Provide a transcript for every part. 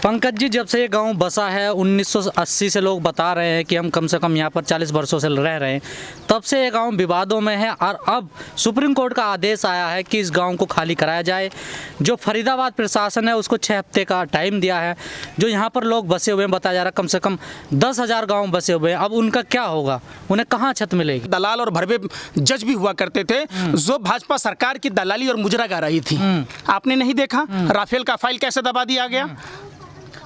पंकज जी, जब से ये गांव बसा है 1980 से लोग बता रहे हैं कि हम कम से कम यहाँ पर 40 वर्षों से रह रहे हैं, तब से ये गांव विवादों में है और अब सुप्रीम कोर्ट का आदेश आया है कि इस गांव को खाली कराया जाए। जो फरीदाबाद प्रशासन है उसको 6 हफ्ते का टाइम दिया है। जो यहाँ पर लोग बसे हुए हैं, बताया जा रहा है कम से कम 10,000 गाँव बसे हुए हैं। अब उनका क्या होगा, उन्हें कहाँ छत मिलेगी? दलाल और भरवे जज भी हुआ करते थे जो भाजपा सरकार की दलाली और मुजरा गा रही थी। आपने नहीं देखा राफेल का फाइल कैसे दबा दिया गया?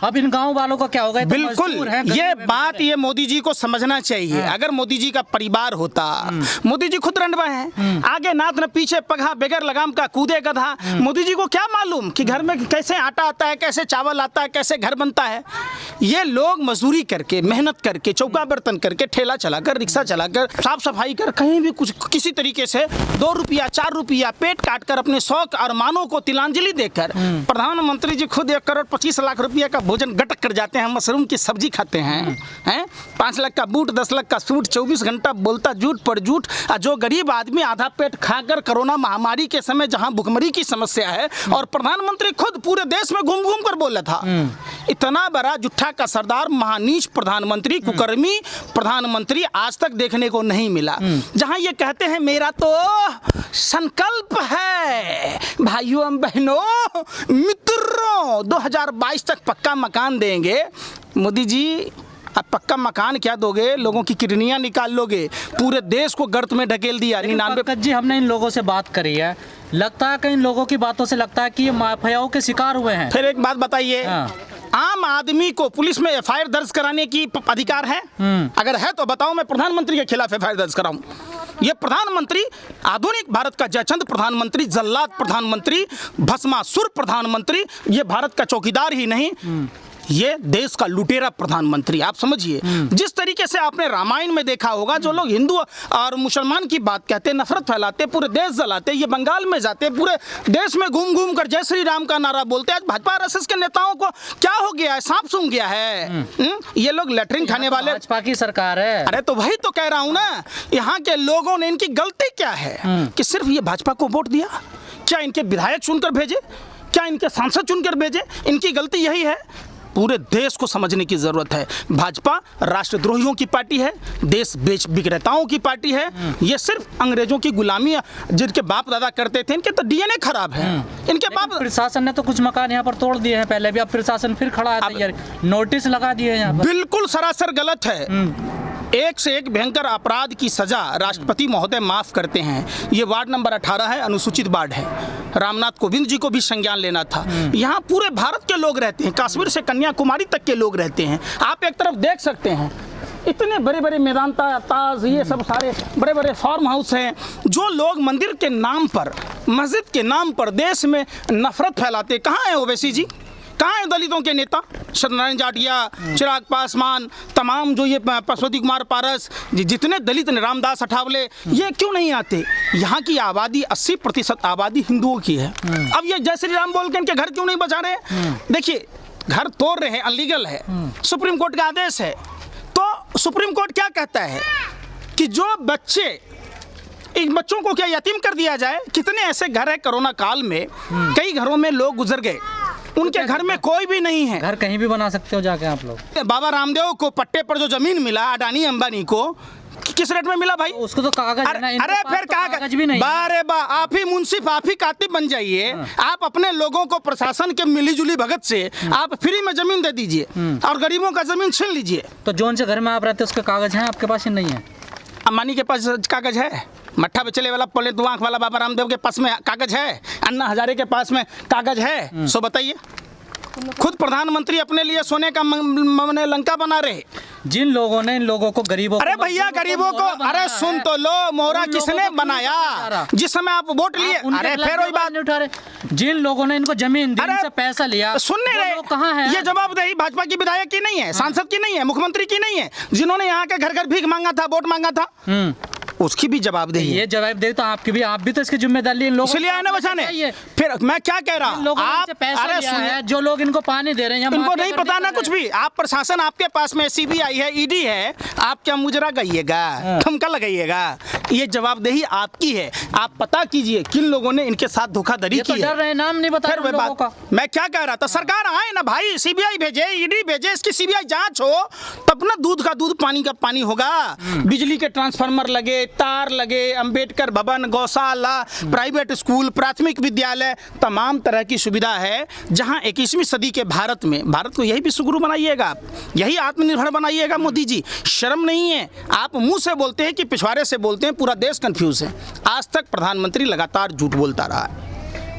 अब इन गांव वालों का क्या होगा? बिल्कुल ये बात ये मोदी जी को समझना चाहिए। अगर मोदी जी का परिवार होता, मोदी जी खुद रंडवा है, आगे नाथ न पीछे पगहा, बगैर लगाम का कूदे गधा। मोदी जी को क्या मालूम कि घर में कैसे आटा आता है, कैसे चावल आता है, कैसे घर बनता है। ये लोग मजदूरी करके, मेहनत करके, चौका बर्तन करके, ठेला चलाकर, रिक्शा चलाकर, साफ सफाई कर, कहीं भी कुछ किसी तरीके से 2 रुपया 4 रुपया पेट काट कर अपने शौक और मानों को तिलांजलि देकर प्रधानमंत्री जी खुद 1 करोड़ 25 लाख रुपया का भोजन गटक कर जाते हैं। मशरूम की सब्जी खाते हैं, 5 लाख का बूट, 10 लाख का सूट, 24 घंटा बोलता झूठ पर झूठ। जो गरीब आदमी आधा पेट खाकर कोरोना महामारी के समय जहां भुखमरी की समस्या है और प्रधानमंत्री खुद पूरे देश में घूम घूम कर बोला था, इतना बड़ा जुट्ठा का सरदार, महानीच प्रधानमंत्री, कुकर्मी प्रधानमंत्री आज तक देखने को नहीं मिला। जहां ये कहते हैं मेरा तो संकल्प है, भाइयों बहनों मित्रों 2022 तक पक्का मकान देंगे। मोदी जी अब पक्का मकान क्या दोगे? लोगों की किडनियां निकाल लोगे, पूरे देश को गर्त में ढकेल दिया। 99 पंकज जी, हमने इन लोगों से बात करी है, लगता है कि इन लोगों की बातों से लगता है कि ये माफियाओं के शिकार हुए हैं। फिर एक बात बताइए, आम आदमी को पुलिस में एफआईआर दर्ज कराने की अधिकार है? अगर है तो बताओ, मैं प्रधानमंत्री के खिलाफ एफआईआर दर्ज कराऊं। ये प्रधानमंत्री, आधुनिक भारत का जयचंद प्रधानमंत्री, जल्लाद प्रधानमंत्री, भस्मासुर प्रधानमंत्री, ये भारत का चौकीदार ही नहीं, ये देश का लुटेरा प्रधानमंत्री। आप समझिए, जिस तरीके से आपने रामायण में देखा होगा, जो लोग हिंदू और मुसलमान की बात कहते, नफरत फैलाते, पूरे देश जलाते, ये बंगाल में जाते, पूरे देश में घूम घूम कर जय श्री राम का नारा बोलते। आज भाजपा आरएसएस के नेताओं को क्या हो गया है? सांप सूंघ गया है। ये लोग लेटरिन खाने वाले, भाजपा की सरकार है। अरे तो वही तो कह रहा हूं ना, यहाँ के लोगों ने, इनकी गलती क्या है कि सिर्फ ये भाजपा को वोट दिया? क्या इनके विधायक चुनकर भेजे? क्या इनके सांसद चुनकर भेजे? इनकी गलती यही है। पूरे देश को समझने की जरूरत है। भाजपा राष्ट्रद्रोहियों की पार्टी है, देश बेच विक्रेताओं की पार्टी है। ये सिर्फ अंग्रेजों की गुलामी जिनके बाप दादा करते थे, इनके तो डीएनए खराब है। इनके बाप, प्रशासन ने तो कुछ मकान यहाँ पर तोड़ दिए हैं पहले भी, अब प्रशासन फिर खड़ा है तैयार, नोटिस लगा दिए हैं यहाँ पर। बिल्कुल सरासर गलत है। एक से एक भयंकर अपराध की सजा राष्ट्रपति महोदय माफ करते हैं। ये वार्ड नंबर 18 है, अनुसूचित वार्ड है। रामनाथ कोविंद जी को भी संज्ञान लेना था। यहाँ पूरे भारत के लोग रहते हैं, कश्मीर से कन्याकुमारी तक के लोग रहते हैं। आप एक तरफ देख सकते हैं, इतने बड़े बड़े मैदान, ताज, ये सब सारे बड़े बड़े फार्म हाउस हैं। जो लोग मंदिर के नाम पर, मस्जिद के नाम पर देश में नफरत फैलाते, कहाँ है ओवैसी जी? कहाँ हैं दलितों के नेता? सत्यनारायण जाटिया, चिराग पासवान, तमाम जो ये पशुपति कुमार पारस, जितने दलित, रामदास अठावले, ये क्यों नहीं आते? यहाँ की आबादी 80% आबादी हिंदुओं की है। अब ये जय श्री राम बोल के इनके घर क्यों नहीं बचा रहे? देखिए, घर तोड़ रहे हैं, अनलीगल है, सुप्रीम कोर्ट का आदेश है। तो सुप्रीम कोर्ट क्या कहता है कि जो बच्चे, इन बच्चों को क्या यतीम कर दिया जाए? कितने ऐसे घर है कोरोना काल में, कई घरों में लोग गुजर गए, उनके घर में कोई भी नहीं है। घर कहीं भी बना सकते हो जाके आप लोग। बाबा रामदेव को पट्टे पर जो जमीन मिला, अडानी अंबानी को, किस रेट में मिला भाई? उसको तो कागज है ना, अरे फिर तो कागज भी नहीं। बारे बा, आप ही मुंसिफ, आप ही कातिब बन जाइए। आप अपने लोगों को प्रशासन के मिलीजुली भगत से आप फ्री में जमीन दे दीजिए और गरीबों का जमीन छीन लीजिए। तो जोन से घर में आप रहते उसके कागज हैं, आपके पास ही नहीं है? अंबानी के पास कागज है, मट्ठा बेचने वाला, पोले दो आंख वाला बाबा रामदेव के पास में कागज है, अन्ना हजारे के पास में कागज है। सो बताइए, खुद प्रधानमंत्री अपने लिए सोने का लंका बना रहे। जिन लोगों ने इन लोगों को, गरीबों, अरे भैया गरीबों को, अरे सुन तो लो, मोहरा किसने बनाया? जिस समय आप वोट लिए, अरे फिर वही बात नहीं उठा रहे। जिन लोगों ने इनको जमीन दी, इनसे पैसा लिया, सुनने रहे, कहाँ है? ये जवाबदेही भाजपा की विधायक की नहीं है, सांसद की नहीं है, मुख्यमंत्री की नहीं है। जिन्होंने यहाँ के घर घर भीख मांगा था, वोट मांगा था, उसकी भी जवाबदेही है। ये जवाबदेही तो आपकी भी, आप भी तो इसकी जिम्मेदारी इन लोगों इसलिए आए ना बचाने। चाहिए। फिर मैं क्या कह रहा हूँ, आप अरे है, जो लोग इनको पानी दे रहे हैं, इनको नहीं पता ना कुछ भी। आप प्रशासन, आपके पास में CBI है, ED है, आप क्या मुजरा गाइएगा, ठुमका लगाइएगा? ये जवाबदेही आपकी है। आप पता कीजिए किन लोगों ने इनके साथ धोखाधड़ी ये तो की डर है। रहे हैं, नाम नहीं बता रहे लोगों का। मैं क्या कह रहा था, सरकार आए ना भाई, CBI भेजे, ED भेजे, इसकी CBI जांच हो, तब ना दूध का दूध, पानी का पानी होगा। बिजली के ट्रांसफार्मर लगे, तार लगे, अंबेडकर भवन, गौशाला, प्राइवेट स्कूल, प्राथमिक विद्यालय, तमाम तरह की सुविधा है। जहां 21वीं सदी के भारत में, भारत को यही भी सुगुरु बनाइएगा आप, यही आत्मनिर्भर बनाइएगा मोदी जी। शर्म नहीं है? आप मुंह से बोलते हैं कि पिछवाड़े से बोलते हैं, पूरा देश कंफ्यूज है। आज तक प्रधानमंत्री लगातार झूठ बोलता रहा है।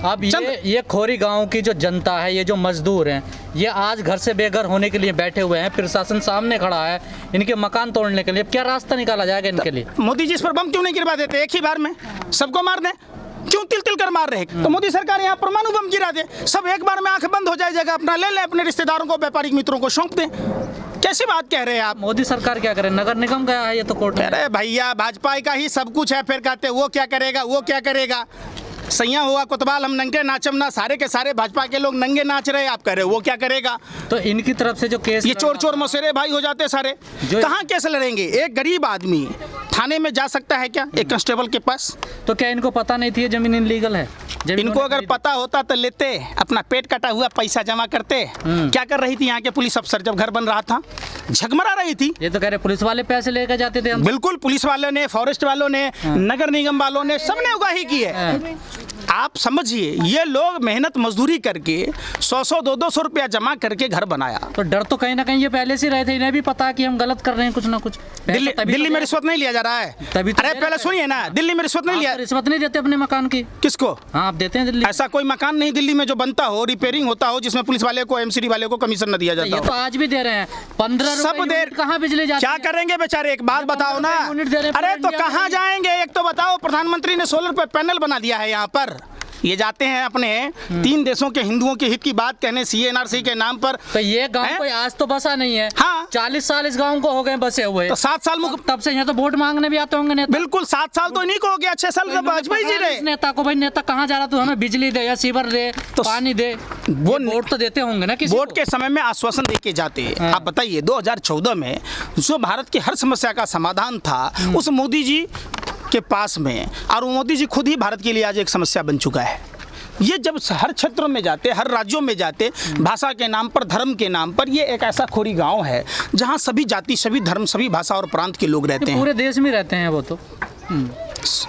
अब ये खोरी गांव की जो जनता है, ये जो मजदूर हैं, ये आज घर से बेघर होने के लिए बैठे हुए हैं। प्रशासन सामने खड़ा है इनके मकान तोड़ने के लिए। अब क्या रास्ता निकाला जाएगा इनके लिए? मोदी जी इस पर बम क्यों नहीं गिरवा देते एक ही बार में, सबको मार दें? क्यों तिल तिल कर मार रहे हैं? तो मोदी सरकार यहाँ परमाणु बम गिरा दे, सब एक बार में आंख बंद हो जाए, जगह अपना ले लें, अपने रिश्तेदारों को, व्यापारिक मित्रों को सौंप दें। कैसी बात कह रहे हैं आप? मोदी सरकार क्या करे? नगर निगम गया है ये तो कोर्ट में। अरे भैया, भाजपा का ही सब कुछ है, फिर कहते वो क्या करेगा, वो क्या करेगा। सैया हुआ कोतवाल, हम नंगे नाचम ना, सारे के सारे भाजपा के लोग नंगे नाच रहे, आप कह रहे वो क्या करेगा। तो इनकी तरफ से जो केस, ये चोर चोर मौसेरे भाई हो जाते सारे, कहाँ केस लड़ेंगे? एक गरीब आदमी थाने में जा सकता है क्या, एक कांस्टेबल के पास? तो क्या इनको पता नहीं थी ये जमीन इनलीगल है? इनको अगर पता होता तो लेते, अपना पेट कटा हुआ पैसा जमा करते। क्या कर रही थी यहाँ के पुलिस अफसर जब घर बन रहा था? झगमरा रही थी। ये तो कह रहे पुलिस वाले पैसे लेकर जाते थे। बिल्कुल, पुलिस वालों ने, फॉरेस्ट वालों ने, नगर निगम वालों ने, सबने उगाही की है। आप समझिए, ये लोग मेहनत मजदूरी करके 100-100, 200 रुपया जमा करके घर बनाया। तो डर तो कहीं ना कहीं ये पहले से रहते, इन्हें भी पता है कि हम गलत कर रहे हैं कुछ ना कुछ। दिल्ली में रिश्वत नहीं लिया जा रहा है? तभी तो अरे पहले सुनिए ना, दिल्ली में रिश्वत नहीं लिया। रिश्वत नहीं देते अपने मकान की? किसको? हाँ, आप देते हैं दिल्ली। ऐसा कोई मकान नहीं दिल्ली में जो बनता हो, रिपेयरिंग होता हो, जिसमें पुलिस वाले को, MCD वाले को कमीशन न दिया जाता ये हो। तो आज भी दे रहे हैं 15 सब देर कहाँ बिजली जाती क्या करेंगे बेचारे? एक बात बताओ ना। अरे तो कहाँ जाएंगे? एक तो बताओ, प्रधानमंत्री ने सोलर पे पैनल बना दिया है यहाँ पर। ये जाते हैं अपने 3 देशों के हिंदुओं के हित की बात कहने CNRC के नाम पर। तो ये गांव कोई आज तो बसा नहीं है। हाँ, 40 साल इस गांव को हो गए बसे हुए। तो 7 साल तब से यहाँ तो वोट मांगने भी आते होंगे नेता। बिल्कुल, 7 साल तो इन्हीं को हो गया, 6 साल जब वाजपेयी जी रहे। नेता को, भाई नेता कहाँ जा रहा, तू हमें बिजली दे या सीवर दे, तो पानी दे, वो वोट तो देते होंगे ना किसी वोट के समय में आश्वासन दे के जाते हैं। आप बताइए, 2014 में जो भारत की हर समस्या का समाधान था, उस मोदी जी के पास में, और मोदी जी खुद ही भारत के लिए आज एक समस्या बन चुका है। ये जब हर क्षेत्रों में जाते, हर राज्यों में जाते, भाषा के नाम पर, धर्म के नाम पर, ये एक ऐसा खोरी गांव है जहां सभी जाति, सभी धर्म, सभी भाषा और प्रांत के लोग रहते हैं। पूरे देश में रहते हैं वो तो।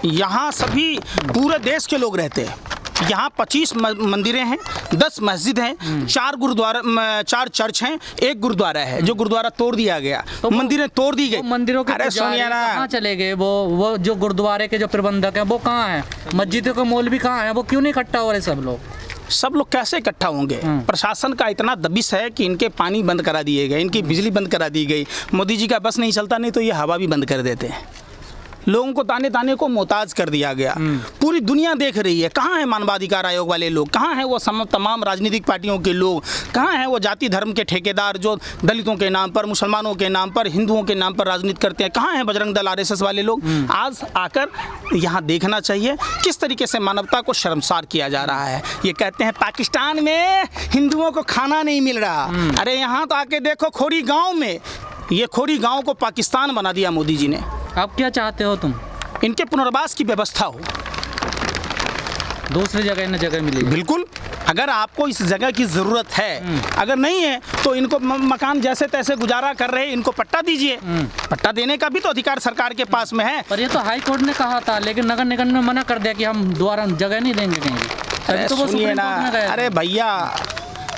यहाँ सभी पूरे देश के लोग रहते हैं। यहाँ 25 मंदिरें हैं, 10 मस्जिद हैं, 4 गुरुद्वारा, 4 चर्च हैं, 1 गुरुद्वारा है जो गुरुद्वारा तोड़ दिया गया। तो मंदिरें तोड़ दी गई। मंदिरों के सुनिए ना, कहाँ चले गए? वो जो गुरुद्वारे के जो प्रबंधक हैं वो कहाँ हैं? मस्जिदों के मौलवी कहाँ हैं? वो क्यों नहीं इकट्ठा हो रहे सब लोग? सब लोग कैसे इकट्ठा होंगे? प्रशासन का इतना दबिश है कि इनके पानी बंद करा दिए गए, इनकी बिजली बंद करा दी गई। मोदी जी का बस नहीं चलता, नहीं तो ये हवा भी बंद कर देते हैं। लोगों को ताने ताने को मोहताज कर दिया गया। पूरी दुनिया देख रही है, कहाँ है मानवाधिकार आयोग वाले लोग, कहाँ है वो तमाम राजनीतिक पार्टियों के लोग, कहाँ है वो जाति धर्म के ठेकेदार जो दलितों के नाम पर, मुसलमानों के नाम पर, हिंदुओं के नाम पर राजनीति करते हैं? कहाँ है बजरंग दल, RSS वाले लोग? आज आकर यहाँ देखना चाहिए किस तरीके से मानवता को शर्मसार किया जा रहा है। ये कहते हैं पाकिस्तान में हिंदुओं को खाना नहीं मिल रहा। अरे यहाँ तो आके देखो, खोरी गाँव में, ये खोरी गाँव को पाकिस्तान बना दिया मोदी जी ने। आप क्या चाहते हो तुम? इनके पुनर्वास की व्यवस्था हो, दूसरी जगह न जगह मिलेगी। बिल्कुल, अगर आपको इस जगह की ज़रूरत है, अगर नहीं है तो इनको मकान जैसे तैसे गुजारा कर रहे, इनको पट्टा दीजिए। पट्टा देने का भी तो अधिकार सरकार के पास में है। पर ये तो हाई कोर्ट ने कहा था, लेकिन नगर निगम ने मना कर दिया कि हम दोबारा जगह नहीं देंगे कहीं भी। अरे तो सुनिए ना, अरे भैया,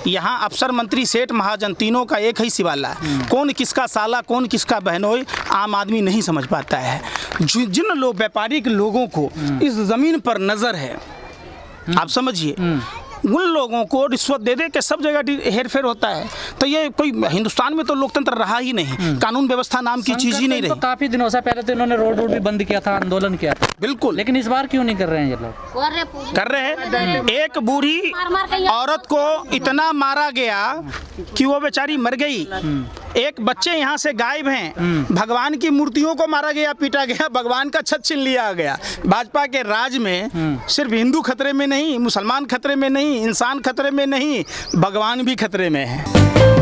यहाँ अफसर मंत्री सेठ महाजन तीनों का एक ही सवाल है, कौन किसका साला, कौन किसका बहनोई, आम आदमी नहीं समझ पाता है। जिन लोग व्यापारिक लोगों को इस ज़मीन पर नज़र है, आप समझिए, उन लोगों को रिश्वत दे दे के सब जगह हेर फेर होता है। तो ये कोई, हिंदुस्तान में तो लोकतंत्र रहा ही नहीं, कानून व्यवस्था नाम की चीज़ ही नहीं रही। तो काफ़ी दिनों से पहले तो इन्होंने रोड भी बंद किया था, आंदोलन किया था। बिल्कुल, लेकिन इस बार क्यों नहीं कर रहे हैं ये लोग? कर रहे हैं। एक बूढ़ी औरत को इतना मारा गया कि वो बेचारी मर गई। एक बच्चे यहाँ से गायब हैं, भगवान की मूर्तियों को मारा गया, पीटा गया, भगवान का छत छीन लिया गया। भाजपा के राज में सिर्फ हिंदू खतरे में नहीं, मुसलमान खतरे में नहीं, इंसान खतरे में नहीं, भगवान भी खतरे में है।